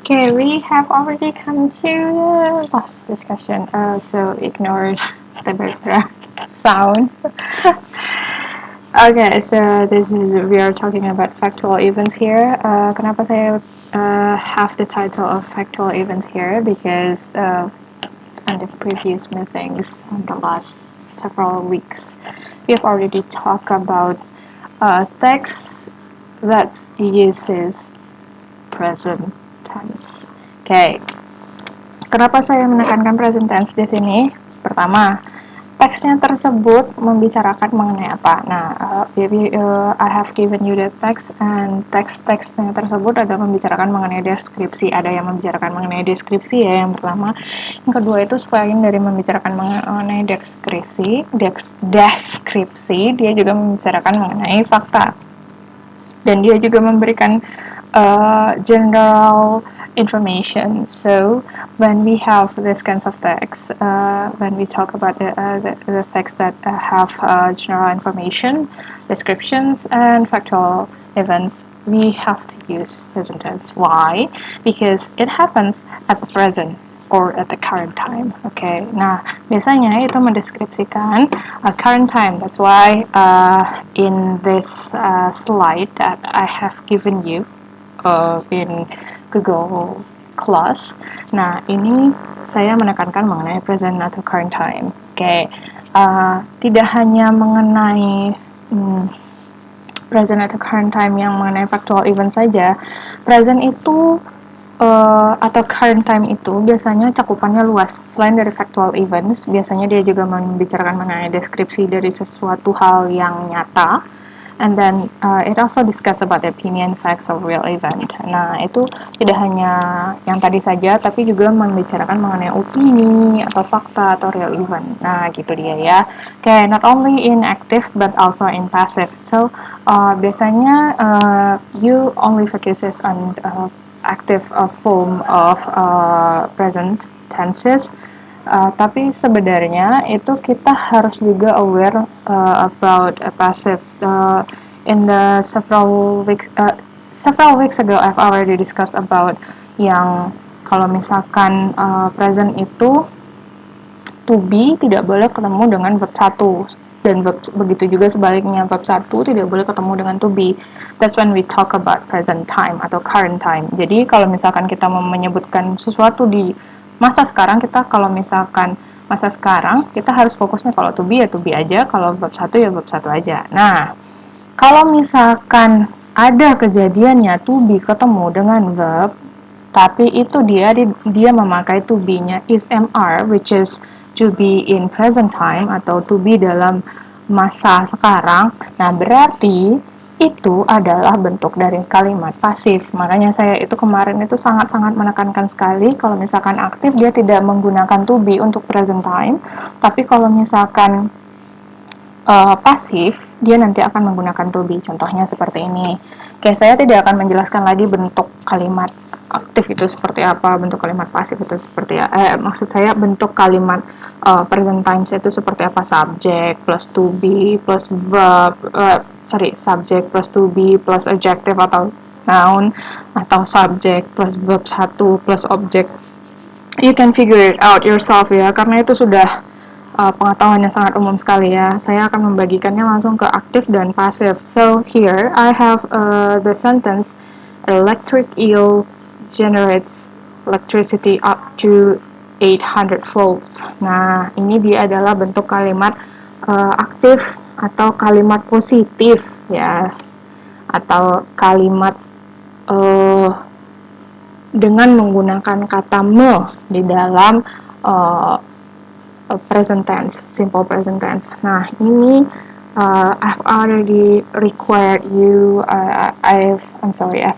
Okay, we have already come to the last discussion, so ignore the background sound. Okay, so we are talking about factual events here. Kenapa saya have the title of factual events here? Because on the previous meetings in the last several weeks, we have already talked about text that uses present tense. Okay, kenapa saya menekankan present tense di sini? Pertama, teksnya tersebut membicarakan mengenai apa. Nah, I have given you the text, and teks-teksnya tersebut ada membicarakan mengenai deskripsi. Ada yang membicarakan mengenai deskripsi ya, yang pertama. Yang kedua itu selain dari membicarakan mengenai deskripsi, dia juga membicarakan mengenai fakta. Dan dia juga memberikan general information. So when we have this kinds of text, when we talk about the text that have general information, descriptions, and factual events, we have to use present tense. Why? Because it happens at the present or at the current time. Okay. Nah, biasanya itu mendeskripsikan current time. That's why in this slide that I have given you in Google Class. Nah, ini saya menekankan mengenai present atau current time. Oke, tidak hanya mengenai present atau current time yang mengenai factual event saja. Present itu atau current time itu biasanya cakupannya luas. Selain dari factual events, biasanya dia juga membicarakan mengenai deskripsi dari sesuatu hal yang nyata. And then it also discuss about the opinion, facts, or real event. Nah, itu tidak hanya yang tadi saja, tapi juga membicarakan mengenai opini, atau fakta, atau real event. Nah, gitu dia ya. Okay, not only in active, but also in passive. So, biasanya you only focuses on active form of present tenses. Tapi sebenarnya itu kita harus juga aware about passive. In the several weeks ago, I've already discussed about yang kalau misalkan present itu to be tidak boleh ketemu dengan verb 1 dan begitu juga sebaliknya verb 1 tidak boleh ketemu dengan to be. That's when we talk about present time atau current time. Jadi kalau misalkan kita mau menyebutkan sesuatu di masa sekarang, kita kalau misalkan masa sekarang kita harus fokusnya kalau to be ya to be aja, kalau verb 1 ya verb 1 aja. Nah, kalau misalkan ada kejadiannya to be ketemu dengan verb, tapi itu dia memakai to be-nya is MR, which is to be in present time atau to be dalam masa sekarang. Nah, berarti itu adalah bentuk dari kalimat pasif. Makanya saya itu kemarin itu sangat-sangat menekankan sekali kalau misalkan aktif dia tidak menggunakan to be untuk present time, tapi kalau misalkan pasif, dia nanti akan menggunakan to be. Contohnya seperti ini. Oke, saya tidak akan menjelaskan lagi bentuk kalimat aktif itu seperti apa, bentuk kalimat pasif itu seperti maksud saya bentuk kalimat present tense itu seperti apa, subject plus to be plus verb, subject plus to be plus adjective atau noun, atau subject plus verb 1 plus object. You can figure it out yourself ya, karena itu sudah pengetahuan yang sangat umum sekali ya. Saya akan membagikannya langsung ke aktif dan pasif. So here I have the sentence, electric eel generates electricity up to 800 volts. Nah, ini dia adalah bentuk kalimat aktif atau kalimat positif ya, atau kalimat dengan menggunakan kata me di dalam present tense, simple present tense. Nah, ini I've already required you, I've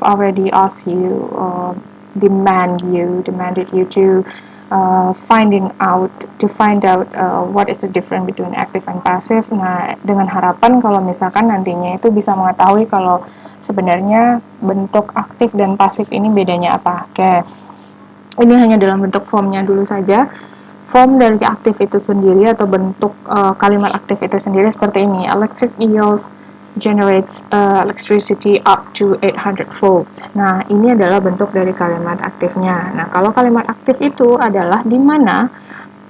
already asked you, demanded you to find out what is the difference between active and passive. Nah, dengan harapan kalau misalkan nantinya itu bisa mengetahui kalau sebenarnya bentuk aktif dan pasif ini bedanya apa. Oke, ini hanya dalam bentuk formnya dulu saja. Form dari aktif itu sendiri atau bentuk kalimat aktif itu sendiri seperti ini. Electric eels generates electricity up to 800 volts. Nah, ini adalah bentuk dari kalimat aktifnya. Nah, kalau kalimat aktif itu adalah di mana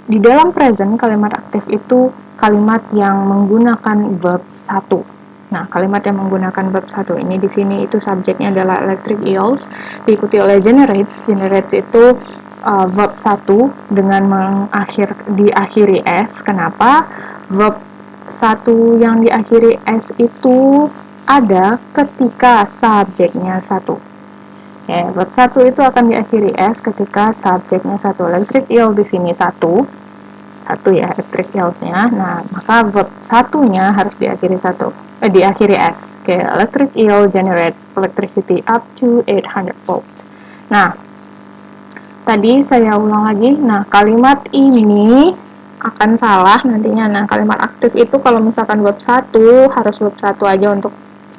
di dalam present kalimat aktif itu kalimat yang menggunakan verb 1. Nah, kalimat yang menggunakan verb 1 ini di sini itu subjeknya adalah electric eels, diikuti oleh generates. Generates itu verb 1 dengan diakhiri s. Kenapa? Verb 1 yang diakhiri s itu ada ketika subjeknya 1. Ya, verb 1 itu akan diakhiri s ketika subjeknya 1. Electric eel di sini 1 ya, electric eels-nya. Nah, maka verb 1-nya harus diakhiri diakhiri s. Oke, electric eel generates electricity up to 800 volts. Nah, tadi saya ulang lagi. Nah, kalimat ini akan salah nantinya. Nah, kalimat aktif itu kalau misalkan verb 1 harus verb 1 aja untuk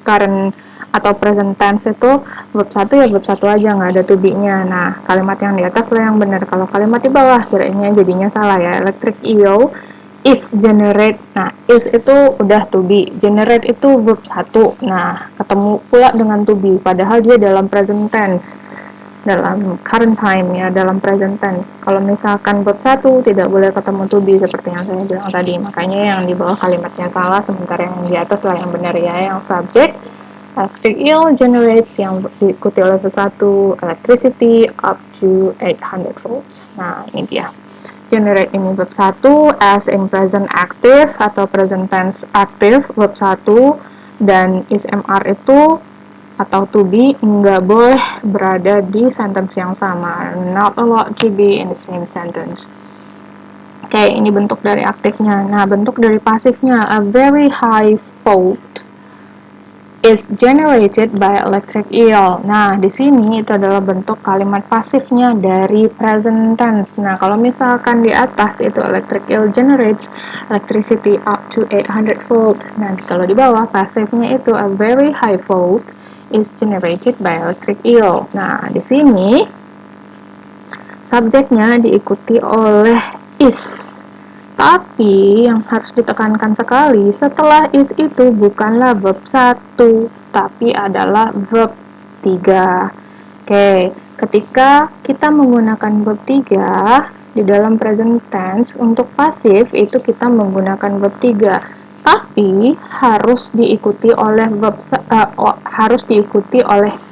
current atau present tense itu verb 1 ya verb 1 aja, nggak ada to be-nya. Nah, kalimat yang di atas lah yang benar. Kalau kalimat di bawah jadinya salah ya. Electric eel is generate. Nah, is itu udah to be. Generate itu verb 1. Nah, ketemu pula dengan to be padahal dia dalam present tense. Dalam current time ya, dalam present tense. Kalau misalkan verb 1 tidak boleh ketemu to be seperti yang saya bilang tadi. Makanya yang di bawah kalimatnya salah, sementara yang di atas lah yang benar ya. Yang subject electric eel generates, yang diikuti oleh sesuatu electricity up to 800 volts. Nah, ini dia. Generate ini verb 1, as in present active atau present tense active verb 1, dan is MR itu atau to be nggak boleh berada di sentence yang sama. Not allowed to be in the same sentence. Oke, ini bentuk dari aktifnya. Nah, bentuk dari pasifnya, a very high volt is generated by electric eel. Nah, di sini itu adalah bentuk kalimat pasifnya dari present tense. Nah, kalau misalkan di atas itu electric eel generates electricity up to 800 volt. Nah, kalau di bawah pasifnya itu a very high volt is generated by electric eel. Nah, di sini subjeknya diikuti oleh is. Tapi yang harus ditekankan sekali, setelah is itu bukanlah verb 1, tapi adalah verb 3. Oke, ketika kita menggunakan verb 3 di dalam present tense untuk pasif itu kita menggunakan verb 3. Tapi harus diikuti oleh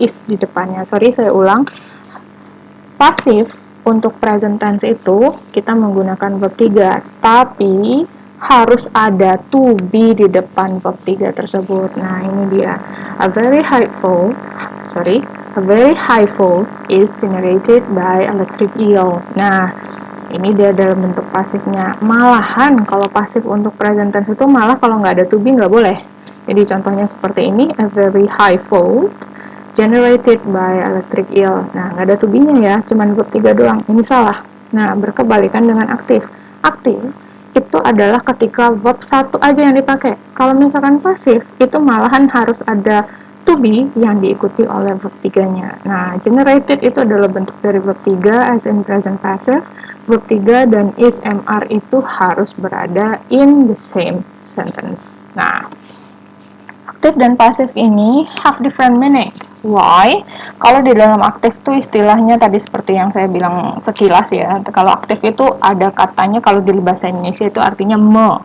is di depannya. Sorry, saya ulang. Pasif untuk present tense itu kita menggunakan verb 3, tapi harus ada to be di depan verb 3 tersebut. Nah, ini dia. A very high volt is generated by electric eel. Nah, ini dia dalam bentuk pasifnya. Malahan kalau pasif untuk present tense itu malah kalau nggak ada to be nggak boleh. Jadi contohnya seperti ini, a very high volt generated by electric eel. Nah, nggak ada to be-nya ya, cuman verb 3 doang. Ini salah. Nah, berkebalikan dengan aktif. Aktif itu adalah ketika verb 1 aja yang dipakai. Kalau misalkan pasif, itu malahan harus ada to be yang diikuti oleh verb 3-nya. Nah, generated itu adalah bentuk dari verb 3 as in present passive. Verb 3 dan is MR itu harus berada in the same sentence. Nah, aktif dan pasif ini have different meaning. Why? Kalau di dalam aktif tuh istilahnya tadi seperti yang saya bilang sekilas ya. Kalau aktif itu ada katanya kalau di bahasa Indonesia itu artinya me.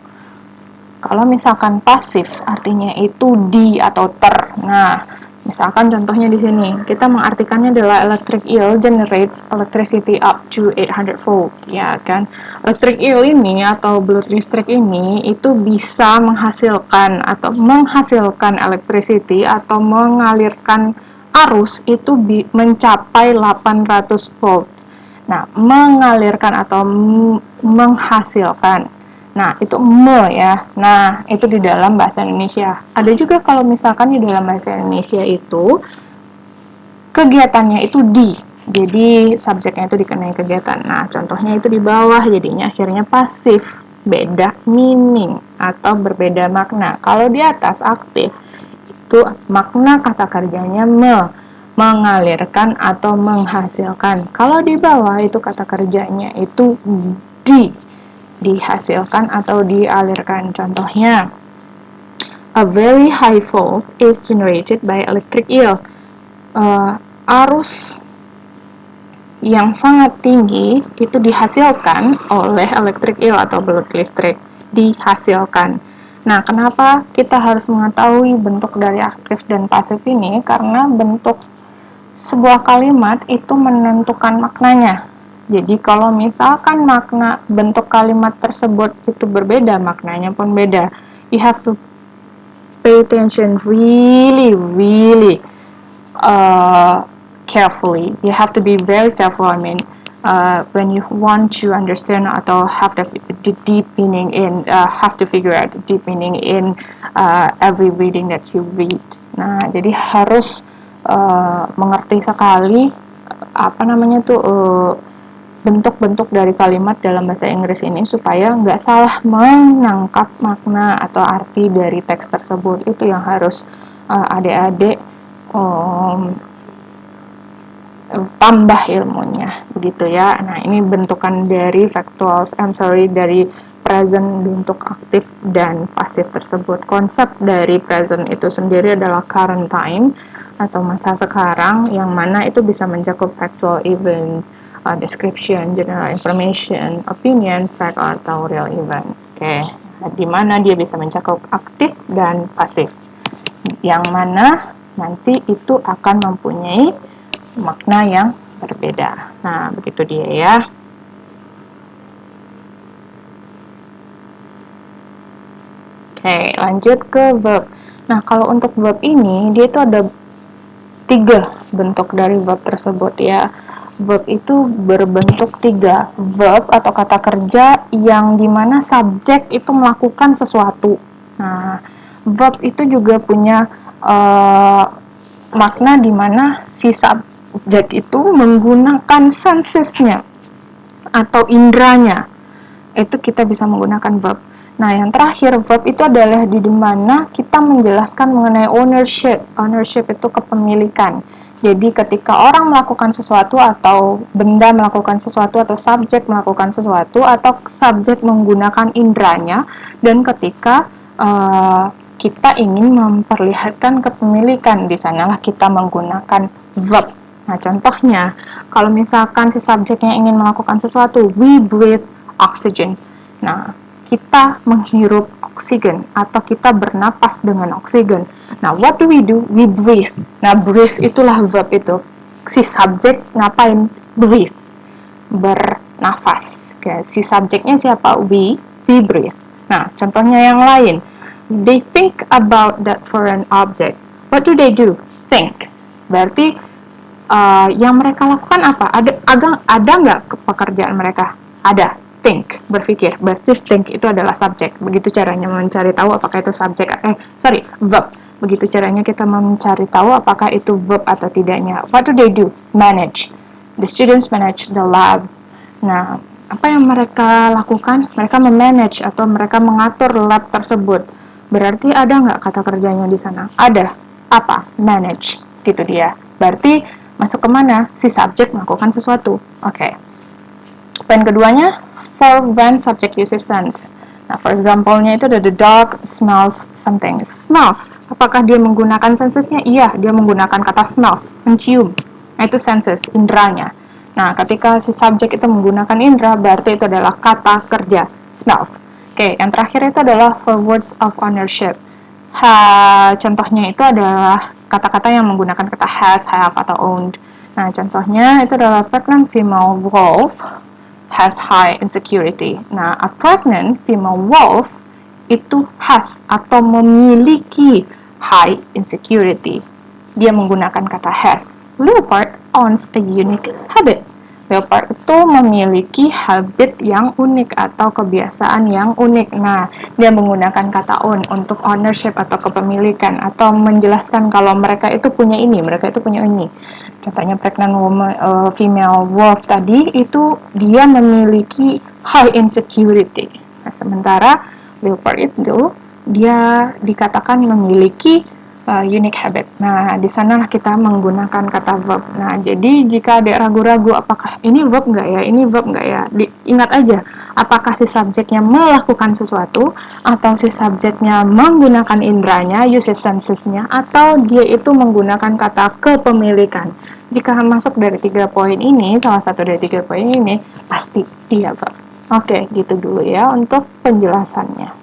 Kalau misalkan pasif artinya itu di atau ter. Nah, misalkan contohnya di sini, kita mengartikannya adalah electric eel generates electricity up to 800 volt, ya kan? Electric eel ini atau belut listrik ini itu bisa menghasilkan electricity atau mengalirkan arus itu mencapai 800 volt. Nah, mengalirkan atau menghasilkan. Nah, itu ya. Nah, itu di dalam bahasa Indonesia. Ada juga kalau misalkan di dalam bahasa Indonesia itu kegiatannya itu di. Jadi, subjeknya itu dikenai kegiatan. Nah, contohnya itu di bawah, jadinya akhirnya pasif. Beda meaning atau berbeda makna. Kalau di atas aktif, itu makna kata kerjanya mengalirkan atau menghasilkan. Kalau di bawah itu kata kerjanya itu dihasilkan atau dialirkan. Contohnya, A very high volt is generated by electric eel. Arus yang sangat tinggi itu dihasilkan oleh electric eel atau belut listrik. Dihasilkan. Nah, kenapa kita harus mengetahui bentuk dari aktif dan pasif ini? Karena bentuk sebuah kalimat itu menentukan maknanya. Jadi kalau misalkan makna bentuk kalimat tersebut itu berbeda, maknanya pun beda. You have to pay attention really carefully. You have to be very careful. When you want to understand atau have the deep meaning in, have to figure out the deep meaning in every reading that you read. Nah, jadi harus mengerti sekali bentuk-bentuk dari kalimat dalam bahasa Inggris ini supaya nggak salah menangkap makna atau arti dari teks tersebut. Itu yang harus adik-adik tambah ilmunya, begitu ya. Nah, ini bentukan dari dari present bentuk aktif dan pasif tersebut. Konsep dari present itu sendiri adalah current time atau masa sekarang, yang mana itu bisa mencakup factual event, description, general information, opinion, fact, atau real event. Oke, di mana dia bisa mencakup aktif dan pasif, yang mana nanti itu akan mempunyai makna yang berbeda. Nah, begitu dia ya. Oke, lanjut ke verb. Nah, kalau untuk verb ini, dia itu ada 3 bentuk dari verb tersebut ya. Verb itu berbentuk 3. Verb atau kata kerja yang dimana subjek itu melakukan sesuatu. Nah, verb itu juga punya makna dimana si subjek itu menggunakan sensesnya atau indranya. Itu kita bisa menggunakan verb. Nah, yang terakhir, verb itu adalah di mana kita menjelaskan mengenai ownership. Ownership itu kepemilikan. Jadi ketika orang melakukan sesuatu atau benda melakukan sesuatu atau subjek melakukan sesuatu atau subjek menggunakan indranya, dan ketika kita ingin memperlihatkan kepemilikan, di sanalah kita menggunakan verb. Nah, contohnya, kalau misalkan si subjeknya ingin melakukan sesuatu, we breathe oxygen. Nah, kita menghirup oksigen atau kita bernapas dengan oksigen. Nah, what do? We breathe. Nah, breathe itulah verb itu. Si subjek ngapain? Breathe. Bernafas. Oke, si subjeknya siapa? We breathe. Nah, contohnya yang lain. They think about that foreign object. What do? Think. Berarti yang mereka lakukan apa? Ada nggak pekerjaan mereka? Ada. Think, berpikir. Berarti think itu adalah subjek. Begitu caranya mencari tahu apakah itu subjek. Verb. Begitu caranya kita mencari tahu apakah itu verb atau tidaknya. What do? Manage. The students manage the lab. Nah, apa yang mereka lakukan? Mereka memanage atau mereka mengatur lab tersebut. Berarti ada nggak kata kerjanya di sana? Ada. Apa? Manage. Gitu dia. Berarti masuk kemana? Si subjek melakukan sesuatu. Oke. Poin keduanya, for when subject uses sense. Nah, for example-nya itu ada the dog smells something. Smells. Apakah dia menggunakan sensesnya? Iya, dia menggunakan kata smells, mencium. Nah, itu senses, indranya. Nah, ketika si subjek itu menggunakan indra, berarti itu adalah kata kerja, smells. Oke, yang terakhir itu adalah for words of ownership. Contohnya itu adalah kata-kata yang menggunakan kata has, have, atau owned. Nah, contohnya itu adalah pregnant female wolf has high insecurity. Nah, a pregnant female wolf itu has atau memiliki high insecurity. Dia menggunakan kata has. Leopard owns a unique habit. Leopard itu memiliki habit yang unik atau kebiasaan yang unik. Nah, dia menggunakan kata own untuk ownership atau kepemilikan atau menjelaskan kalau mereka itu punya ini, mereka itu punya ini. Contohnya pregnant woman, female wolf tadi itu dia memiliki high insecurity. Nah, sementara leopard itu dia dikatakan memiliki unique habit. Nah, di sana kita menggunakan kata verb. Nah, jadi jika ada ragu-ragu apakah ini verb nggak ya, ini verb nggak ya, ingat aja Apakah si subjeknya melakukan sesuatu, atau si subjeknya menggunakan indranya, usage sensesnya, atau dia itu menggunakan kata kepemilikan. Jika masuk dari 3 poin ini, salah satu dari 3 poin ini, pasti iya, Pak. Oke, gitu dulu ya untuk penjelasannya.